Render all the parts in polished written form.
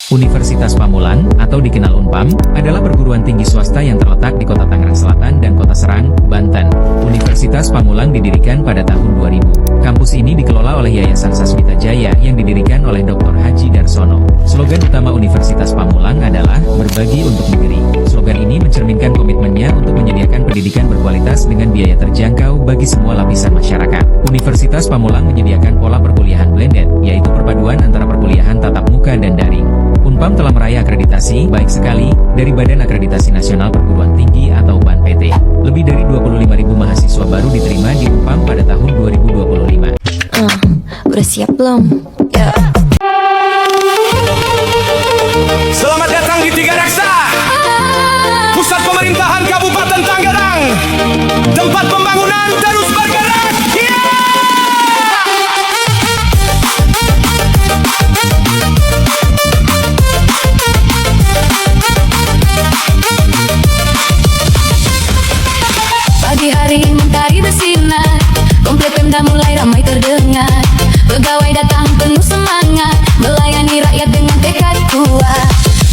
Universitas Pamulang, atau dikenal Unpam, adalah perguruan tinggi swasta yang terletak di Kota Tangerang Selatan dan Kota Serang, Banten. Universitas Pamulang didirikan pada tahun 2000. Kampus ini dikelola oleh Yayasan Sasmita Jaya yang didirikan oleh Dr. Haji Darsono. Slogan utama Universitas Pamulang adalah berbagi untuk negeri. Slogan ini mencerminkan komitmennya untuk menyediakan pendidikan berkualitas dengan biaya terjangkau bagi semua lapisan masyarakat. Universitas Pamulang menyediakan pola perkuliahan blended, yaitu perpaduan antara perkuliahan tatap muka dan daring. Unpam telah meraih akreditasi, baik sekali, dari Badan Akreditasi Nasional Perguruan Tinggi atau BANPT. Lebih dari 25.000 mahasiswa baru diterima di Unpam pada tahun 2025. Udah siap belum? Ya. Selamat datang di Tiga Raksa, pusat pemerintahan Kabupaten Tangerang. Tempat pembangunan terus bergerak. Pagi hari mentari bersinar, komplek Pemda mulai ramai terdengar. Pegawai datang penuh semangat, melayani rakyat dengan tekad kuat.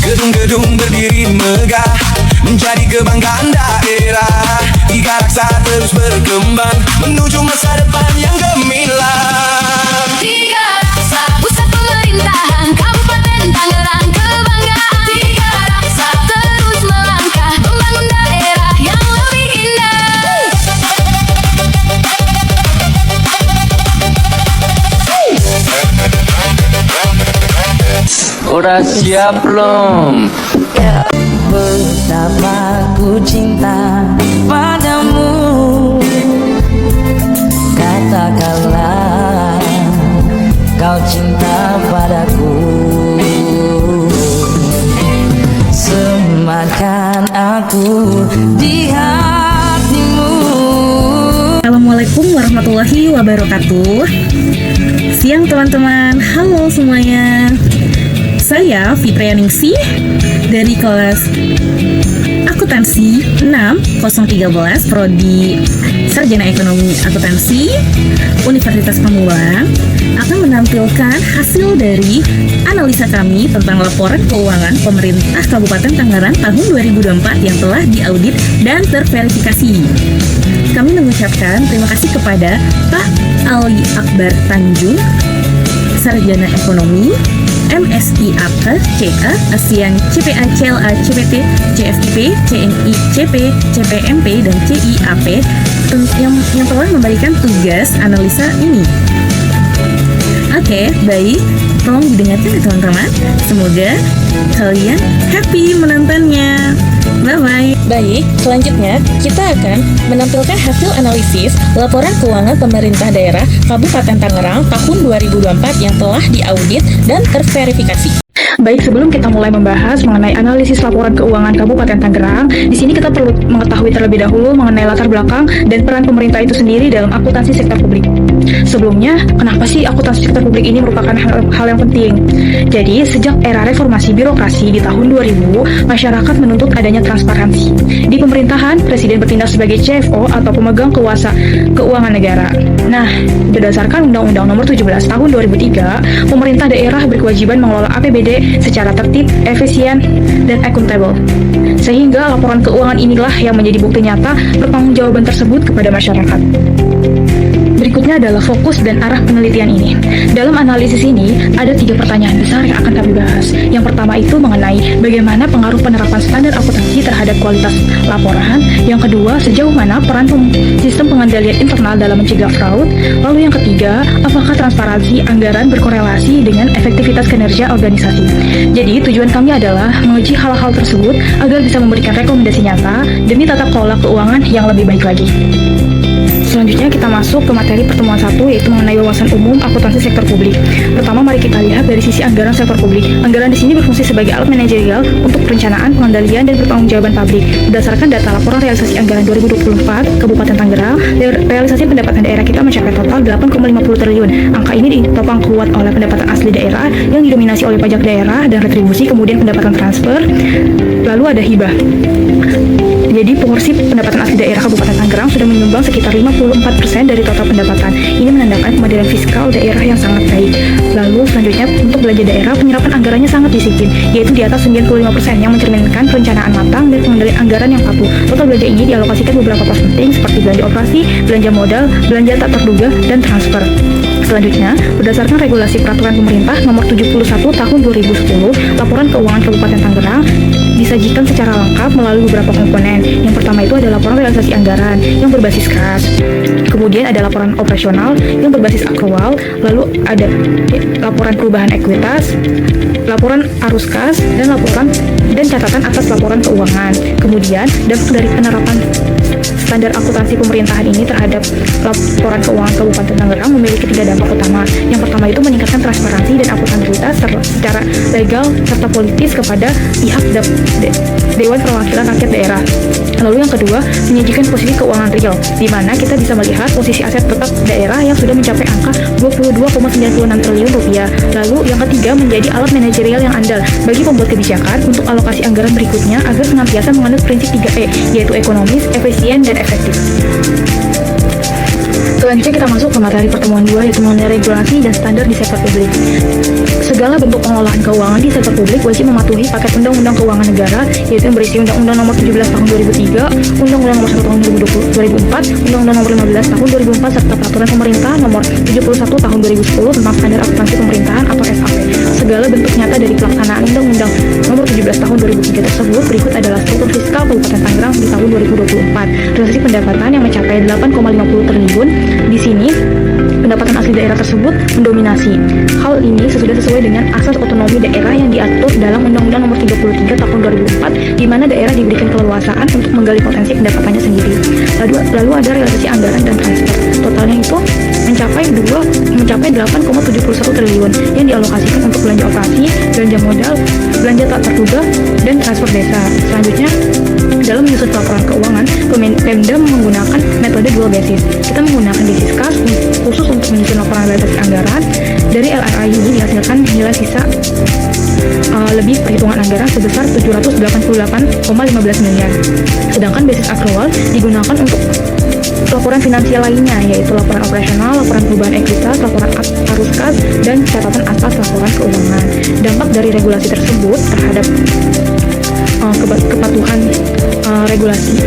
Gedung-gedung berdiri megah, menjadi kebanggaan daerah. Tiga Raksa terus berkembang, menuju masa depan yang gemilang. Tiga Raksa, pusat pemerintahan Kabupaten Tangerang, kebanggaan. Tiga Raksa terus melangkah, membangun daerah yang lebih indah. Udah siap belum? Betapa ku cinta padamu, katakanlah kau cinta padaku. Sematkan aku di hatimu. Assalamualaikum warahmatullahi wabarakatuh. Siang teman-teman, halo semuanya. Saya Fitrianingsih dari kelas Akuntansi 6013 Prodi Sarjana Ekonomi Akuntansi Universitas Pamulang akan menampilkan hasil dari analisa kami tentang laporan keuangan pemerintah Kabupaten Tangerang tahun 2024 yang telah diaudit dan terverifikasi. Kami mengucapkan terima kasih kepada Pak Ali Akbar Tanjung, Sarjana Ekonomi, MSIAK, CA, ASEAN, CPA, CLA, CPT, CFIP, CNI, CP, CPMP, dan CIAP yang telah memberikan tugas analisa ini. Oke, baik. Tolong didengarkan ya teman-teman. Semoga kalian happy menontonnya. Bye-bye. Baik, selanjutnya kita akan menampilkan hasil analisis laporan keuangan pemerintah daerah Kabupaten Tangerang tahun 2024 yang telah diaudit dan terverifikasi. Baik, sebelum kita mulai membahas mengenai analisis laporan keuangan Kabupaten Tangerang, di sini kita perlu mengetahui terlebih dahulu mengenai latar belakang dan peran pemerintah itu sendiri dalam akuntansi sektor publik. Sebelumnya, kenapa sih akuntansi sektor publik ini merupakan hal yang penting? Jadi, sejak era reformasi birokrasi di tahun 2000, masyarakat menuntut adanya transparansi. Di pemerintahan, Presiden bertindak sebagai CFO atau pemegang kuasa keuangan negara. Nah, berdasarkan Undang-Undang Nomor 17 Tahun 2003, pemerintah daerah berkewajiban mengelola APBD secara tertib, efisien, dan akuntabel. Sehingga laporan keuangan inilah yang menjadi bukti nyata pertanggungjawaban tersebut kepada masyarakat. Berikutnya adalah fokus dan arah penelitian ini. Dalam analisis ini, ada 3 pertanyaan besar yang akan kami bahas. Yang pertama itu mengenai bagaimana pengaruh penerapan standar akuntansi terhadap kualitas laporan. Yang kedua, sejauh mana peran sistem pengendalian internal dalam mencegah fraud. Lalu yang ketiga, apakah transparansi anggaran berkorelasi dengan efektivitas kinerja organisasi. Jadi, tujuan kami adalah menguji hal-hal tersebut agar bisa memberikan rekomendasi nyata demi tata kelola keuangan yang lebih baik lagi. Selanjutnya kita masuk ke materi pertemuan 1, yaitu mengenai wawasan umum akuntansi sektor publik. Pertama, mari kita lihat dari sisi anggaran sektor publik. Anggaran di sini berfungsi sebagai alat manajerial untuk perencanaan, pengendalian, dan pertanggungjawaban publik. Berdasarkan data laporan realisasi anggaran 2024 Kabupaten Tangerang, realisasi pendapatan daerah kita mencapai total 8,50 triliun. Angka ini ditopang kuat oleh pendapatan asli daerah yang didominasi oleh pajak daerah dan retribusi, kemudian pendapatan transfer, lalu ada hibah. Jadi porsi pendapatan asli daerah Kabupaten Tangerang Tangerang sudah menyumbang sekitar 54% dari total pendapatan. Ini menandakan kemandirian fiskal daerah yang sangat baik. Lalu selanjutnya untuk belanja daerah, penyerapan anggarannya sangat disiplin, yaitu di atas 95% yang mencerminkan perencanaan matang dan pengendalian anggaran yang patuh. Total belanja ini dialokasikan beberapa pos penting seperti belanja operasi, belanja modal, belanja tak terduga, dan transfer. Selanjutnya, berdasarkan regulasi peraturan pemerintah nomor 71 tahun 2010, laporan keuangan Kabupaten Tangerang disajikan secara lengkap melalui beberapa komponen. Yang pertama itu ada laporan realisasi anggaran yang berbasis kas. Kemudian ada laporan operasional yang berbasis akrual, lalu ada laporan perubahan ekuitas, laporan arus kas, dan laporan dan catatan atas laporan keuangan. Kemudian, dampak dari penerapan standar akuntansi pemerintahan ini terhadap laporan keuangan Kabupaten Tangerang memiliki 3 dampak utama. Yang pertama itu meningkatkan transparansi dan akuntabilitas secara legal serta politis kepada pihak Dewan Perwakilan Rakyat Daerah. Lalu yang kedua, menyajikan posisi keuangan real, di mana kita bisa melihat posisi aset tetap daerah yang sudah mencapai angka 22,96 triliun rupiah. Lalu yang ketiga, menjadi alat manajerial yang andal bagi pembuat kebijakan untuk alokasi anggaran berikutnya agar senantiasa menganut prinsip 3E, yaitu ekonomis, efisien, dan efektif. Selanjutnya kita masuk ke materi pertemuan 2, yaitu mengenai regulasi dan standar di sektor publik. Segala bentuk pengelolaan keuangan di sektor publik wajib mematuhi paket Undang-Undang Keuangan Negara, yaitu yang berisi Undang-Undang Nomor 17 Tahun 2003, Undang-Undang Nomor 1 Tahun 2004, Undang-Undang Nomor 15 Tahun 2004, serta Peraturan Pemerintah Nomor 71 Tahun 2010 tentang Standar Akuntansi Pemerintahan atau SAP. Segala bentuk nyata dari pelaksanaan Undang-Undang Nomor 17 Tahun 2003 tersebut berikut adalah struktur fiskal Kabupaten Tangerang di tahun 2024. Realisasi pendapatan yang mencapai 8,50 triliun. Di sini, pendapatan asli daerah tersebut mendominasi. Hal ini sesuai dengan asas otonomi daerah yang diatur dalam Undang-Undang Nomor 33 Tahun 2004, di mana daerah diberikan keleluasaan untuk menggali potensi pendapatannya sendiri. Lalu ada realisasi anggaran dan transfer. Totalnya itu mencapai 8,71 triliun yang dialokasikan untuk belanja operasi, belanja modal, belanja tak terduga, dan transfer desa. Selanjutnya, dalam menyusun laporan keuangan, Pemda menggunakan metode dual basis. Kita menggunakan basis kas khusus untuk menyusun laporan realisasi anggaran. Dari LRA ini dihasilkan nilai sisa lebih perhitungan anggaran sebesar 788,15 miliar. Sedangkan basis akrual digunakan untuk laporan finansial lainnya, yaitu laporan operasional, laporan perubahan ekuitas, laporan arus kas, dan catatan atas laporan keuangan. Dampak dari regulasi tersebut terhadap kepatuhan regulasi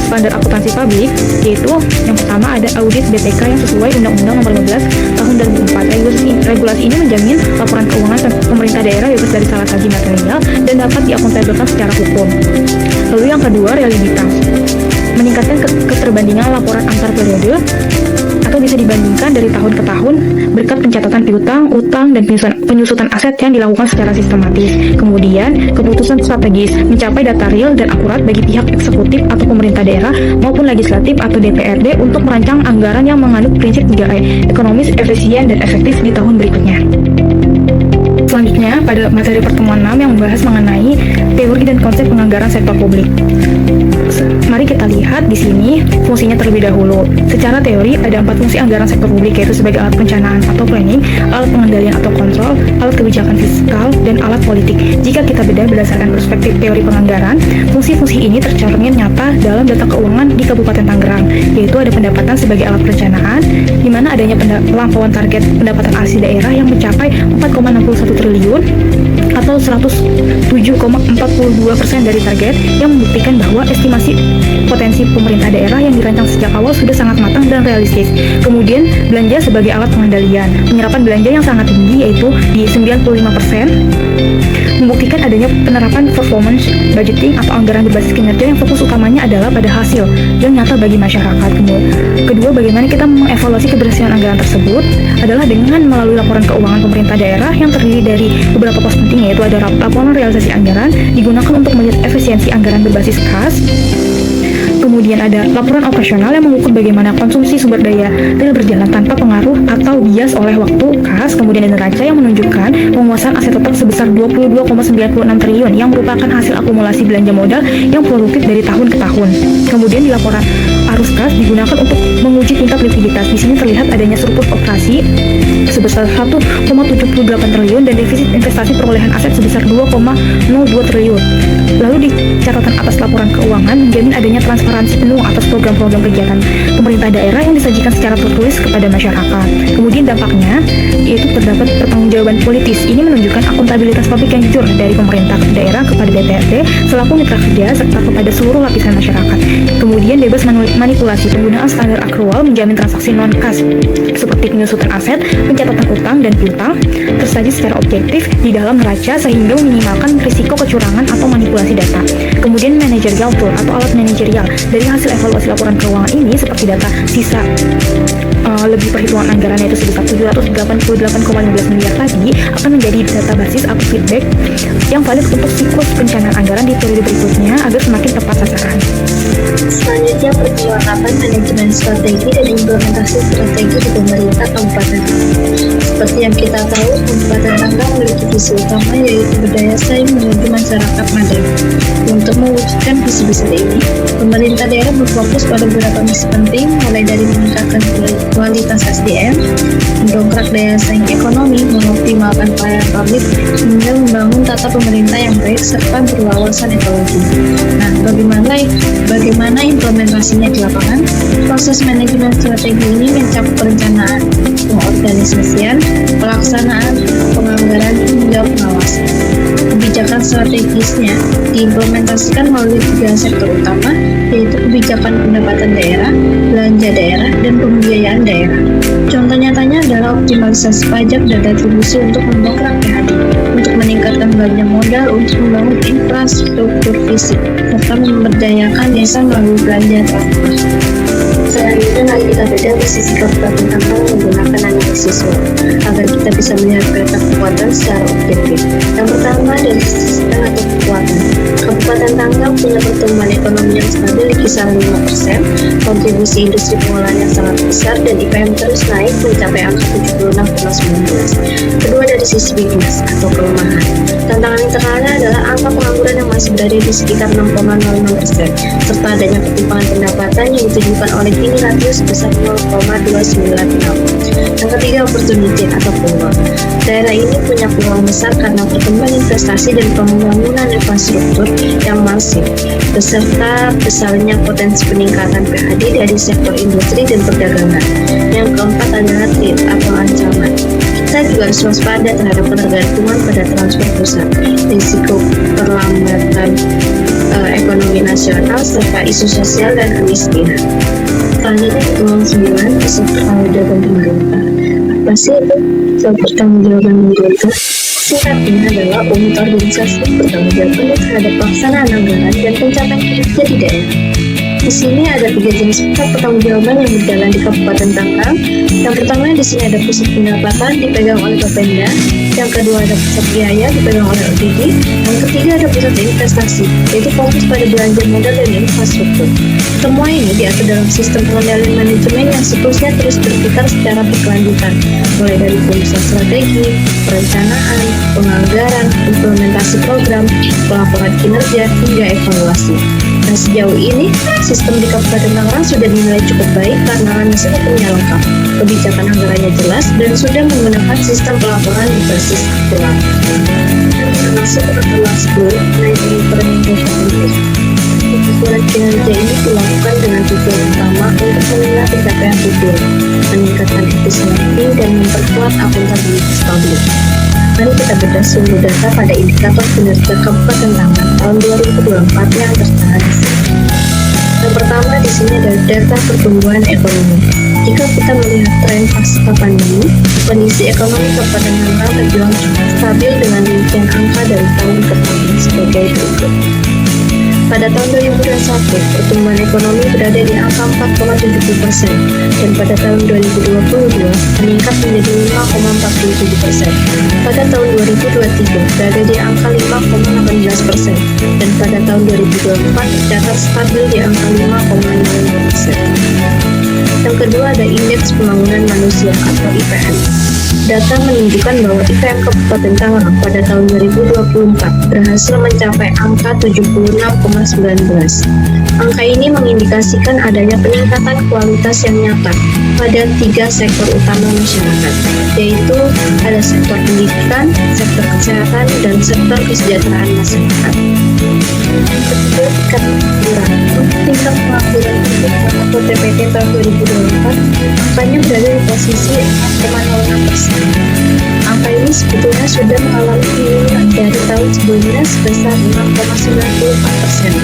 standar akuntansi publik, yaitu yang pertama ada audit BPK yang sesuai Undang-Undang Nomor 15 Tahun 2004. Regulasi ini menjamin laporan keuangan pemerintah daerah bebas dari salah satu material dan dapat diakuntabelkan secara hukum. Lalu yang kedua, reliabilitas. Meningkatkan keterbandingan laporan antar periode atau bisa dibandingkan dari tahun ke tahun berkat pencatatan piutang, utang, dan penyusutan aset yang dilakukan secara sistematis. Kemudian, keputusan strategis mencapai data real dan akurat bagi pihak eksekutif atau pemerintah daerah maupun legislatif atau DPRD untuk merancang anggaran yang menganut prinsip 3E, ekonomis, efisien, dan efektif di tahun berikutnya. Selanjutnya, pada materi pertemuan 6 yang membahas mengenai teori dan konsep penganggaran sektor publik. Mari kita lihat di sini fungsinya terlebih dahulu. Secara teori ada 4 fungsi anggaran sektor publik, yaitu sebagai alat perencanaan atau planning, alat pengendalian atau kontrol, alat kebijakan fiskal, dan alat politik. Jika kita bedah berdasarkan perspektif teori penganggaran, fungsi-fungsi ini tercermin nyata dalam data keuangan di Kabupaten Tangerang, yaitu ada pendapatan sebagai alat perencanaan, di mana adanya pelampauan target pendapatan asli daerah yang mencapai 4,61 triliun atau 107,42% dari target, yang membuktikan bahwa estimasi potensi pemerintah daerah yang dirancang sejak awal sudah sangat matang dan realistis. Kemudian, belanja sebagai alat pengendalian. Penyerapan belanja yang sangat tinggi, yaitu di 95%, membuktikan adanya penerapan performance budgeting atau anggaran berbasis kinerja yang fokus utamanya adalah pada hasil yang nyata bagi masyarakat. Kedua, bagaimana kita mengevaluasi keberhasilan anggaran tersebut adalah dengan melalui laporan keuangan pemerintah daerah yang terdiri dari beberapa pos penting, yaitu ada laporan realisasi anggaran digunakan untuk melihat efisiensi anggaran berbasis kas. Kemudian ada laporan operasional yang mengukur bagaimana konsumsi sumber daya real berjalan tanpa pengaruh atau bias oleh waktu kas. Kemudian ada neraca yang menunjukkan penguasaan aset tetap sebesar 22,96 triliun yang merupakan hasil akumulasi belanja modal yang produktif dari tahun ke tahun. Kemudian di laporan arus kas digunakan untuk menguji tingkat likuiditas. Di sini terlihat adanya surplus operasi sebesar 1,78 triliun dan defisit investasi perolehan aset sebesar 2,02 triliun. Lalu di catatan atas laporan keuangan menjamin adanya transparansi penuh atas program-program kegiatan pemerintah daerah yang disajikan secara tertulis kepada masyarakat. Kemudian dampaknya yaitu terdapat pertanggungjawaban politis. Ini menunjukkan akuntabilitas publik yang jujur dari pemerintah daerah kepada DPRD selaku mitra kerja serta kepada seluruh lapisan masyarakat. Kemudian bebas manipulasi. Penggunaan standar akrual menjamin transaksi non-kas seperti penyusutan aset, pencatatan utang dan piutang tersaji secara objektif di dalam neraca sehingga meminimalkan risiko kecurangan atau manipulasi data. Kemudian managerial tool atau alat manajerial. Dari hasil evaluasi laporan keuangan ini seperti data sisa lebih perhitungan anggaran yaitu sebesar 788,15 miliar tadi akan menjadi data basis atau feedback yang valid untuk siklus perencanaan anggaran di periode berikutnya agar semakin tepat sasaran. Selanjutnya perlengkapan manajemen strategi dan implementasi strategi di pemerintah kabupaten. Seperti yang kita tahu, Kabupaten Tangerang memiliki visi utama yaitu berdaya saing menuju masyarakat madani. Untuk mewujudkan visi besar ini, pemerintah daerah berfokus pada beberapa misi penting, mulai dari meningkatkan kualitas SDM, mendongkrak daya saing ekonomi, mengoptimalkan pelayanan publik, hingga membangun tata pemerintah yang baik serta berwawasan ekologi. Nah, bagaimana implementasinya di lapangan? Proses manajemen strategi ini mencakup perencanaan, pengorganisasian, pelaksanaan, penganggaran, hingga pengawasan. Kebijakan strategisnya diimplementasikan melalui 3 sektor utama, yaitu kebijakan pendapatan daerah, belanja daerah, dan pembiayaan daerah. Contoh nyatanya adalah optimalisasi pajak dan retribusi untuk mendongkrak PHD, untuk meningkatkan belanja modal untuk membangun infrastruktur fisik, serta memberdayakan desa melalui belanja transport. Selanjutnya mari kita bedah posisi Kabupaten Tangerang menggunakan analisis SWOT agar kita bisa melihat peta kekuatan secara objektif. Yang pertama dari sisi strength atau kekuatan. Kabupaten Tangerang punya pertumbuhan ekonomi yang stabil di kisaran 5%, kontribusi industri pengolahan yang sangat besar dan IPM terus naik mencapai angka 76,19. Kedua dari sisi weakness atau kelemahan. Tantangan internalnya adalah angka pengangguran yang masih berada di sekitar 6,06%, serta adanya ketimpangan pendapatan yang ditunjukkan oleh Gini rasio sebesar 0,296. Yang ketiga, opportunity atau peluang. Daerah ini punya peluang besar karena pertumbuhan investasi dan pembangunan infrastruktur yang masif, beserta besarnya potensi peningkatan PHD dari sektor industri dan perdagangan. Yang keempat adalah threat atau ancaman. Kita juga harus waspada terhadap ketergantungan pada transfer pusat, risiko perlambatan ekonomi nasional, serta isu sosial dan kemiskinan. Selanjutnya, peluang 9, isu pertanggungjawaban pemerintah. Apa sih itu isu pertanggungjawaban pemerintah? Singkatnya adalah unit organisasi pertanggungjawaban terhadap pelaksanaan anggaran dan pencapaian kinerja di daerah. Di sini ada 3 jenis pertanggungjawaban yang berjalan di Kabupaten Tangerang. Yang pertama di sini ada pusat pendapatan dipegang oleh Bapenda, yang kedua ada pusat biaya dipegang oleh ODD, yang ketiga ada pusat investasi, yaitu fokus pada belanja modal dan infrastruktur. Semua ini diatur dalam sistem pengendalian manajemen yang siklusnya terus berputar secara berkelanjutan, mulai dari perusahaan strategi, perencanaan, penganggaran, implementasi program, pelaporan kinerja, hingga evaluasi. Nah, sejauh ini, sistem di Kabupaten Tangerang sudah dinilai cukup baik karena manajemennya lengkap, kebijakan anggarannya jelas, dan sudah menggunakan sistem pelaporan berbasis akurat. Termasuk kelas 10, naik implementasi. Ukuran kinerja ini dilakukan dengan tujuan utama untuk menilai pencapaian tujuan, meningkatkan efisiensi, dan memperkuat akuntabilitas publik. Mari kita bedah sumber data pada indikator kinerja Kabupaten Tangerang tahun 2024 yang tertera di sini. Yang pertama di sini ada data pertumbuhan ekonomi. Jika kita melihat tren pasca pandemi, kondisi ekonomi Kabupaten Tangerang terbilang cukup stabil dengan rincian angka dari tahun ke tahun sebagai berikut. Pada tahun 2021, pertumbuhan ekonomi berada di angka 4,70%, dan pada tahun 2022 meningkat menjadi 5,47%. Pada tahun 2023 berada di angka 5,18%, dan pada tahun 2024 tercatat stabil di angka 5,05%. Yang kedua ada indeks pembangunan manusia atau IPM. Data menunjukkan bahwa IPM Kabupaten Tangerang pada tahun 2024 berhasil mencapai angka 76,19. Angka ini mengindikasikan adanya peningkatan kualitas yang nyata pada 3 sektor utama masyarakat, yaitu ada sektor pendidikan, sektor kesehatan, dan sektor kesejahteraan masyarakat. Ketiga, tingkat pengangguran. Untuk tingkat pengangguran atau TPT tahun 2024, angkanya berada di posisi 6,06%. Angka ini sebetulnya sudah mengalami penurunan dari tahun sebelumnya sebesar 6,94%.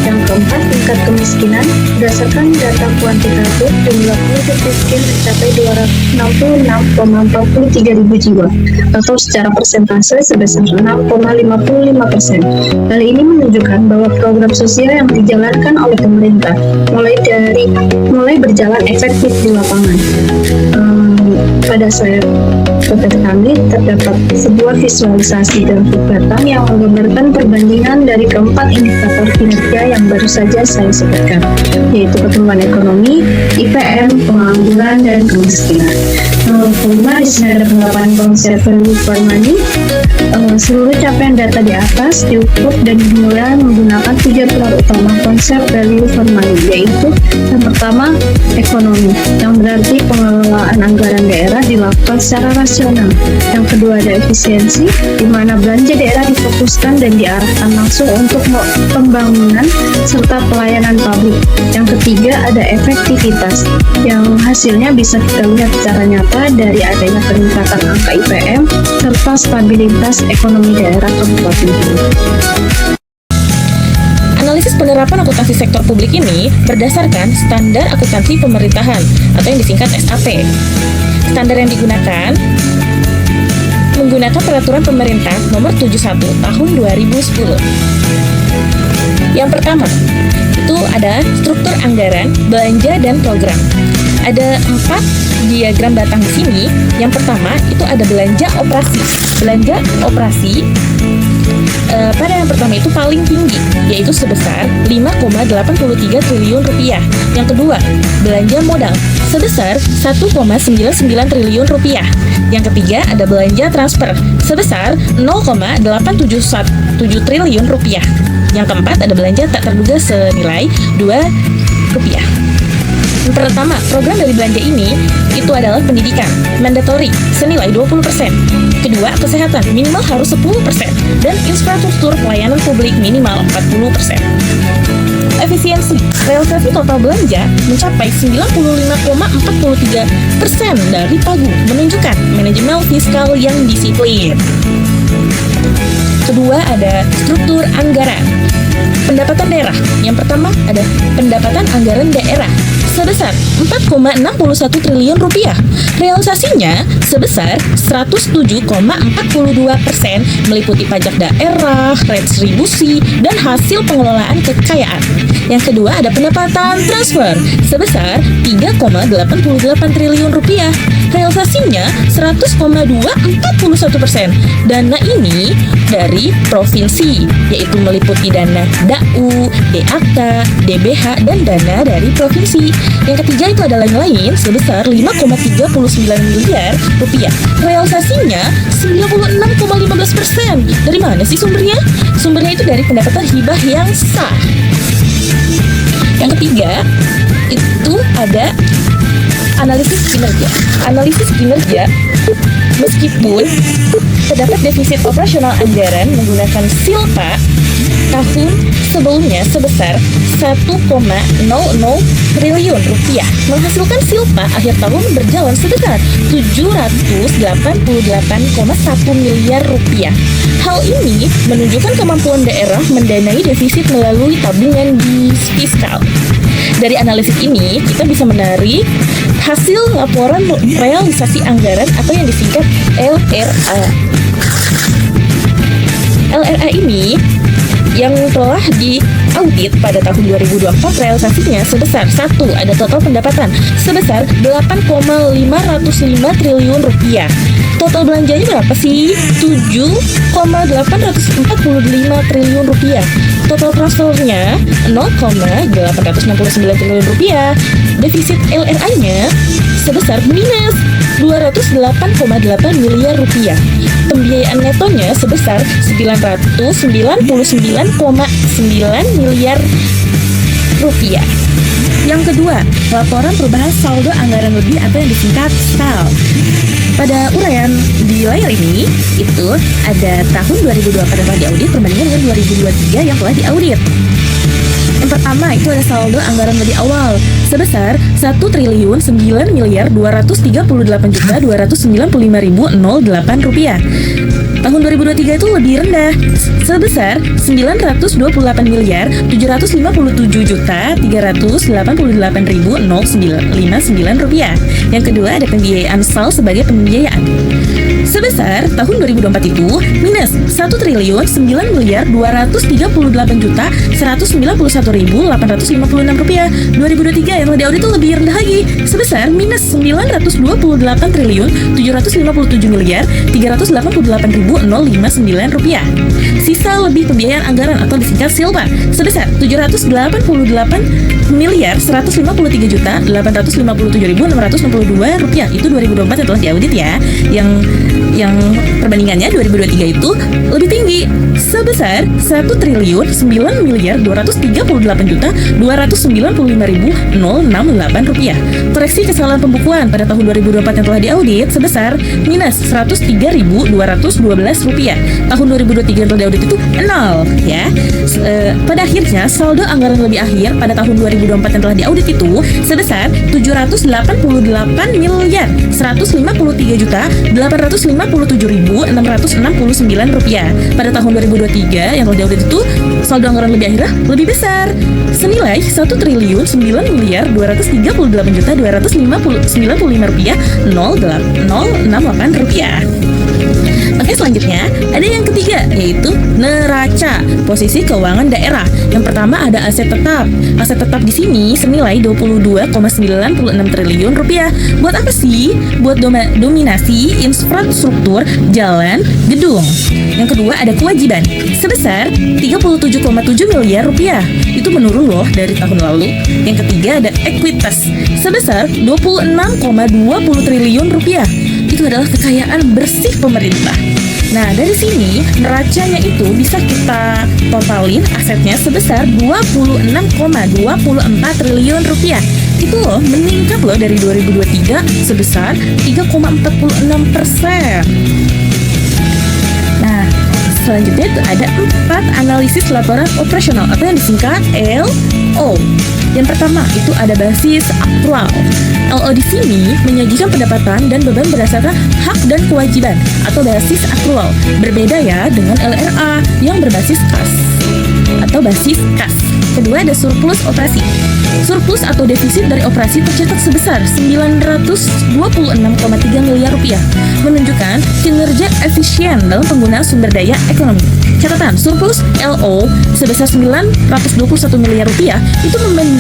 Yang keempat, tingkat kemiskinan. Berdasarkan data kuantitatif, jumlah penduduk miskin mencapai 266,43 ribu jiwa, atau secara persentase sebesar 6,55%. Hal ini menunjukkan bahwa program sosial yang dijalankan oleh pemerintah mulai berjalan efektif di lapangan. Pada slide kami terdapat sebuah visualisasi grafik batang yang menggambarkan perbandingan dari keempat indikator kinerja yang baru saja saya sebutkan, yaitu pertumbuhan ekonomi, IPM, pengangguran, dan kemiskinan. Nomor 5, di sini ada penerapan konsep value for money. Seluruh capaian data di atas diukur dan dimulai menggunakan 3 pilar utama konsep value for money, yaitu yang pertama, ekonomi, yang berarti pengelolaan anggaran daerah dilakukan secara rasional. Yang kedua, ada efisiensi, di mana belanja daerah difokuskan dan diarahkan langsung untuk pembangunan serta pelayanan publik. Yang ketiga, ada efektivitas, yang hasilnya bisa kita lihat secara nyata dari adanya peningkatan angka IPM serta stabilitas ekonomi daerah kabupaten. Analisis penerapan akuntansi sektor publik ini berdasarkan standar akuntansi pemerintahan atau yang disingkat SAP. Standar yang digunakan menggunakan peraturan pemerintah nomor 71 tahun 2010. Yang pertama, itu ada struktur anggaran, belanja, dan program. Ada 4 diagram batang di sini. Yang pertama, itu ada belanja operasi. Belanja operasi pada yang pertama itu paling tinggi, yaitu sebesar 5,83 triliun rupiah. Yang kedua, belanja modal sebesar 1,99 triliun rupiah. Yang ketiga, ada belanja transfer sebesar 0,877 triliun rupiah. Yang keempat, ada belanja tak terduga senilai 2 rupiah. Yang pertama, program dari belanja ini itu adalah pendidikan, mandatory, senilai 20%. Kedua, kesehatan, minimal harus 10%. Dan infrastruktur pelayanan publik minimal 40%. Efisiensi, realisasi total belanja mencapai 95,43% dari pagu, menunjukkan manajemen fiskal yang disiplin. Kedua, ada struktur anggaran. Pendapatan daerah. Yang pertama ada pendapatan anggaran daerah sebesar 4,61 triliun rupiah. Realisasinya sebesar 107,42%, meliputi pajak daerah, retribusi, dan hasil pengelolaan kekayaan. Yang kedua ada pendapatan transfer sebesar 3,88 triliun rupiah. Realisasinya 100,241%. Dana ini dari provinsi, yaitu meliputi dana DAU, DAK, DBH, dan dana dari provinsi. Yang ketiga itu adalah lain-lain sebesar 5,39 miliar rupiah. Realisasinya 96,15%. Dari mana sih sumbernya? Sumbernya itu dari pendapatan hibah yang sah. Yang ketiga itu ada analisis kinerja. Analisis kinerja, meskipun terdapat defisit operasional anggaran menggunakan silpa tahun sebelumnya sebesar 1,00 triliun rupiah, menghasilkan silpa akhir tahun berjalan sebesar 788,1 miliar rupiah. Hal ini menunjukkan kemampuan daerah mendanai defisit melalui tabungan fiskal. Dari analisis ini, kita bisa menarik hasil laporan realisasi anggaran atau yang disingkat LRA. LRA ini yang telah diaudit pada tahun 2024, realisasinya sebesar 1. Ada total pendapatan sebesar 8,505 triliun rupiah. Total belanjanya berapa sih? 7,845 triliun rupiah. Total transfernya 0,869 triliun rupiah. Defisit LRA-nya sebesar minus 208,8 miliar rupiah. Pembiayaan netonya sebesar 999,9 miliar rupiah. Yang kedua, laporan perubahan saldo anggaran lebih atau yang disingkat SAL. Pada uraian di layar ini, itu ada tahun 2024 yang telah diaudit perbandingan dengan 2023 yang telah diaudit. Yang pertama itu ada saldo anggaran lebih awal sebesar 1.938.238.295.008 rupiah. Tahun 2023 itu lebih rendah sebesar 927.757.389.059 rupiah. Yang kedua ada pembiayaan SAL sebagai pembiayaan sebesar tahun 2024 itu minus 1.938.191.856 rupiah. 2023 yang diaudit itu lebih rendah lagi sebesar minus 928.357.388.059 rupiah. Sisa lebih pembiayaan anggaran atau disingkat SILPA sebesar 783.853.857.662 rupiah. Itu 2024 yang telah diaudit ya. Yang perbandingannya 2023 itu lebih tinggi sebesar 1.938.295.068 rupiah. Koreksi kesalahan pembukuan pada tahun 2024 yang telah diaudit sebesar minus 103.212 rupiah. Tahun 2023 yang telah diaudit itu 0 ya. Pada akhirnya saldo anggaran lebih akhir pada tahun 2024 yang telah diaudit itu sebesar 788.153.857.669 rupiah. Pada tahun 2023 yang telah diaudit itu saldo anggaran lebih akhirnya lebih besar senilai 1.938.238.068 rupiah. Oke, selanjutnya ada yang ketiga yaitu neraca posisi keuangan daerah. Yang pertama ada aset tetap. Aset tetap di sini senilai 22,96 triliun rupiah. Buat apa sih? Buat dominasi infrastruktur jalan, gedung. Yang kedua ada kewajiban sebesar 37,7 miliar rupiah. Itu menurun loh dari tahun lalu. Yang ketiga ada ekuitas sebesar 26,20 triliun rupiah. Itu adalah kekayaan bersih pemerintah. Nah, dari sini neracanya itu bisa kita totalin asetnya sebesar 26,24 triliun rupiah. Itu loh meningkat loh dari 2023 sebesar 3,46%. Nah, selanjutnya itu ada 4 analisis laporan operasional atau yang disingkat LO. Yang pertama itu ada basis aktual. LO di sini menyajikan pendapatan dan beban berdasarkan hak dan kewajiban atau basis aktual. Berbeda ya dengan LRA yang berbasis kas atau basis kas. Kedua ada surplus operasi. Surplus atau defisit dari operasi tercatat sebesar 926,3 miliar rupiah, menunjukkan kinerja efisien dalam penggunaan sumber daya ekonomi. Catatan, surplus LO sebesar 921 miliar rupiah itu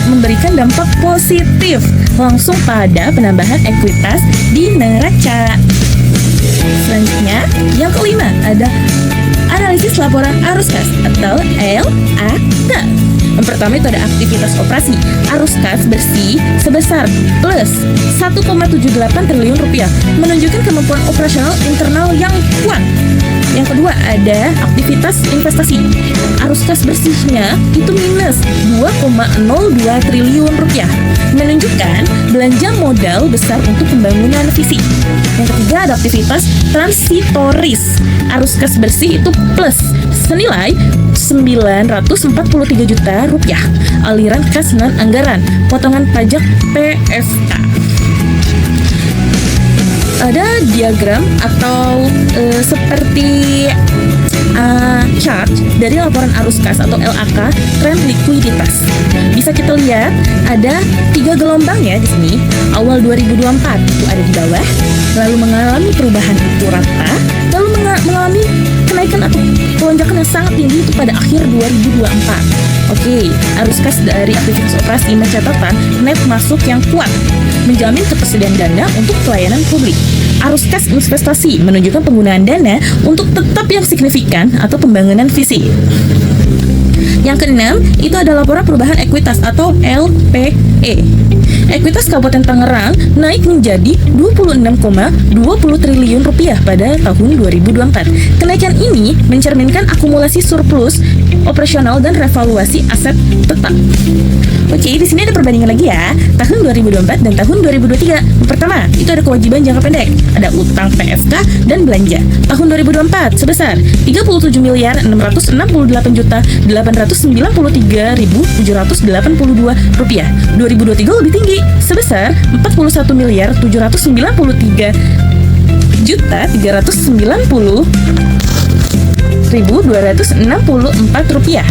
memberikan dampak positif langsung pada penambahan ekuitas di neraca. Selanjutnya, yang kelima ada analisis laporan arus kas atau LAK. Yang pertama itu ada aktivitas operasi. Arus kas bersih sebesar plus 1,78 triliun rupiah, menunjukkan kemampuan operasional internal yang kuat. Yang kedua ada aktivitas investasi. Arus kas bersihnya itu minus 2,02 triliun rupiah, menunjukkan belanja modal besar untuk pembangunan fisik. Yang ketiga ada aktivitas transitoris. Arus kas bersih itu plus senilai 943 juta rupiah. Aliran kas non anggaran, potongan pajak PSK. Ada diagram atau seperti chart dari laporan arus kas atau LAK tren likuiditas. Bisa kita lihat ada 3 gelombang ya di sini. Awal 2024 itu ada di bawah, lalu mengalami perubahan itu rata, lalu mengalami kenaikan atau lonjakan yang sangat tinggi itu pada akhir 2024. Oke, arus kas dari aktivitas operasi mencatatkan net masuk yang kuat, menjamin ketersediaan dana untuk pelayanan publik. Arus kas investasi menunjukkan penggunaan dana untuk tetap yang signifikan atau pembangunan fisik. Yang keenam, itu ada laporan perubahan ekuitas atau LPE. Ekuitas Kabupaten Tangerang naik menjadi 26,20 triliun rupiah pada tahun 2024. Kenaikan ini mencerminkan akumulasi surplus operasional dan revaluasi aset tetap. Oke, di sini ada perbandingan lagi ya, tahun 2024 dan tahun 2023. Yang pertama, itu ada kewajiban jangka pendek, ada utang PSK dan belanja. Tahun 2024 sebesar 37.648.893.782 rupiah. 2023 lebih tinggi, sebesar 41.393.390.264 rupiah.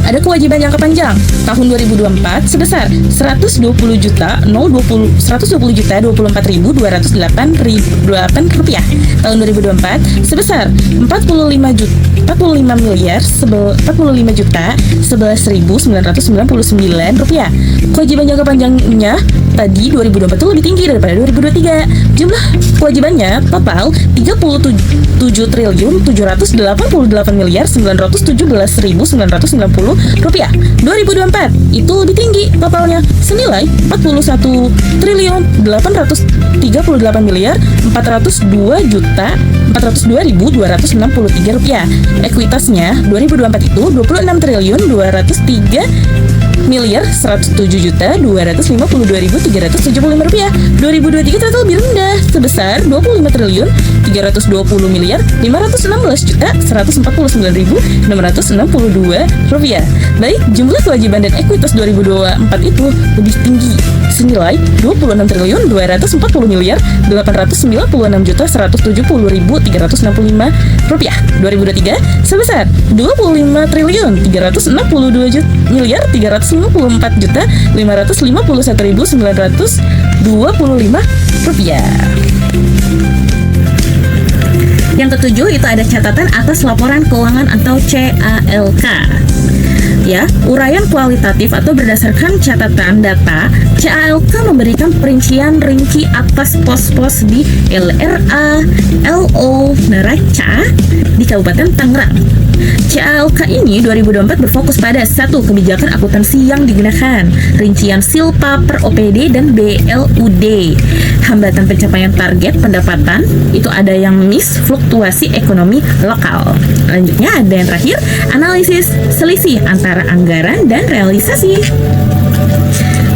Ada kewajiban jangka panjang tahun 2024 sebesar 120.024.208.8 rupiah. Tahun 2024 sebesar 45.011.999 rupiah. Kewajiban jangka panjangnya tadi 2024 itu lebih tinggi daripada 2023. Jumlah kewajibannya total 37.988.917.990 rupiah. 2024 itu lebih tinggi totalnya senilai 41.402.402.263 rupiah. Ekuitasnya 2024 itu 26.107.252.375 rupiah. 2023 ternyata lebih rendah sebesar 25.516.149.662 rupiah. Baik, jumlah kewajiban dan ekuitas 2024 itu lebih tinggi senilai 26.254.896.170.365 rupiah. 2023 sebesar 25.362.354.551.925 rupiah. Yang ketujuh itu ada catatan atas laporan keuangan atau CALK. Ya, uraian kualitatif atau berdasarkan catatan data, CALK memberikan perincian rinci atas pos-pos di LRA, LO, neraca di Kabupaten Tangerang. CALK ini 2024 berfokus pada 1. Kebijakan akuntansi yang digunakan, rincian silpa per OPD dan BLUD, hambatan pencapaian target pendapatan, itu ada yang miss, fluktuasi ekonomi lokal. Selanjutnya ada yang terakhir, analisis selisih antara anggaran dan realisasi.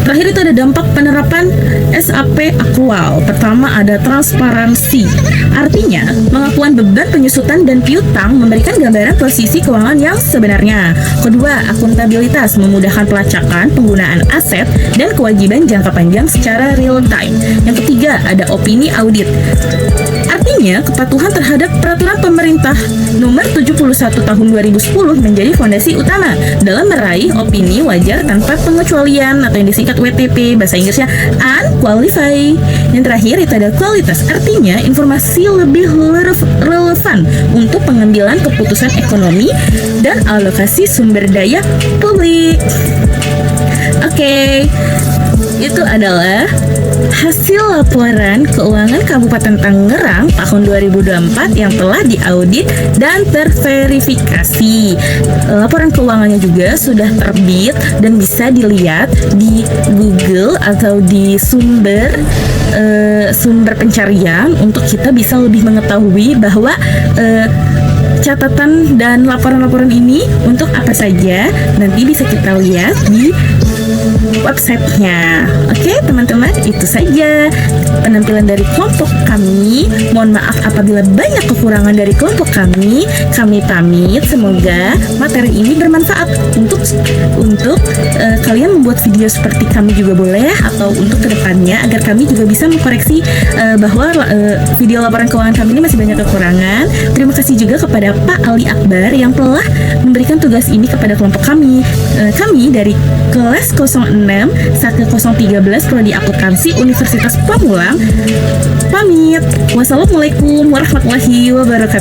Terakhir itu ada dampak penerapan SAP aktual. Pertama ada transparansi, artinya pengakuan beban penyusutan dan piutang memberikan gambaran posisi keuangan yang sebenarnya. Kedua, akuntabilitas, memudahkan pelacakan penggunaan aset dan kewajiban jangka panjang secara real time. Yang ketiga ada opini audit, artinya kepatuhan terhadap peraturan pemerintah nomor 71 tahun 2010 menjadi fondasi utama dalam meraih opini wajar tanpa pengecualian atau yang disingkat WTP, bahasa Inggrisnya unqualified. Yang terakhir itu ada kualitas, artinya informasi lebih relevan untuk pengambilan keputusan ekonomi dan alokasi sumber daya publik. Oke, itu adalah hasil laporan keuangan Kabupaten Tangerang tahun 2024 yang telah diaudit dan terverifikasi. Laporan keuangannya juga sudah terbit dan bisa dilihat di Google atau di sumber pencarian untuk kita bisa lebih mengetahui bahwa catatan dan laporan-laporan ini untuk apa saja nanti bisa kita lihat di websitenya. Oke teman-teman, itu saja penampilan dari kelompok kami. Mohon maaf apabila banyak kekurangan dari kelompok kami. Kami pamit, semoga materi ini bermanfaat untuk kalian membuat video seperti kami juga boleh, atau untuk kedepannya agar kami juga bisa mengkoreksi bahwa video laporan keuangan kami ini masih banyak kekurangan. Terima kasih juga kepada Pak Ali Akbar yang telah memberikan tugas ini kepada kelompok kami. Kami dari kelas 06 Sake 013 Prodi Akuntansi Universitas Pamulang pamit. Wassalamualaikum warahmatullahi wabarakatuh.